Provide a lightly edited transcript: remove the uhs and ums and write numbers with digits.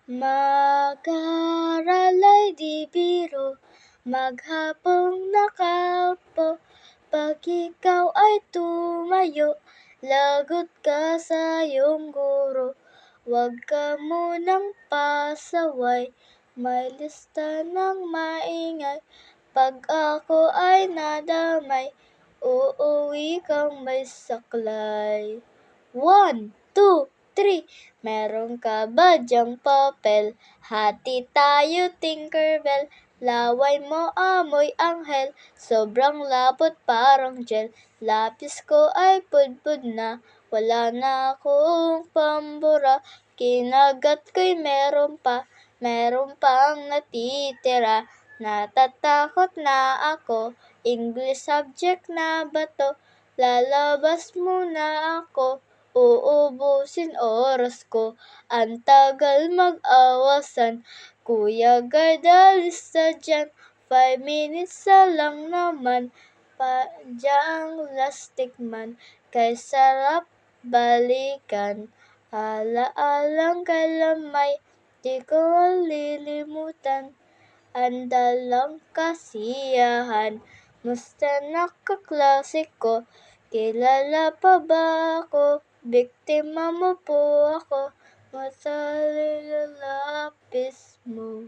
Mag-aral ay di biro, maghapong nakaupo. Pag ikaw ay tumayo, lagot ka sa iyong guro. Huwag ka munang pasaway, may lista ng maingay. Pag ako ay nadamay, uuwi kang may saklay. 1, 2, 3. Meron ka ba diyang papel? Hati tayo, Tinkerbell. Laway mo amoy anghel, sobrang lapot parang gel. Lapis ko ay pudpud na, wala na akong pambura. Kinagat ko'y meron pang natitira. Natatakot na ako, English subject na ba to? Lalabas muna ako, uubusin oras ko. Ang tagal mag-awasan, Kuya Guard alis na dyan. 5 minutes na lang naman, padyang lastik man. Kay sarap balikan, alaalang kailamay. Di ko malilimutan, ang dalang kasiyahan. Musta na kaklase ko? Kilala pa ba ako? Biktima mo po ako, matalino lapis mo.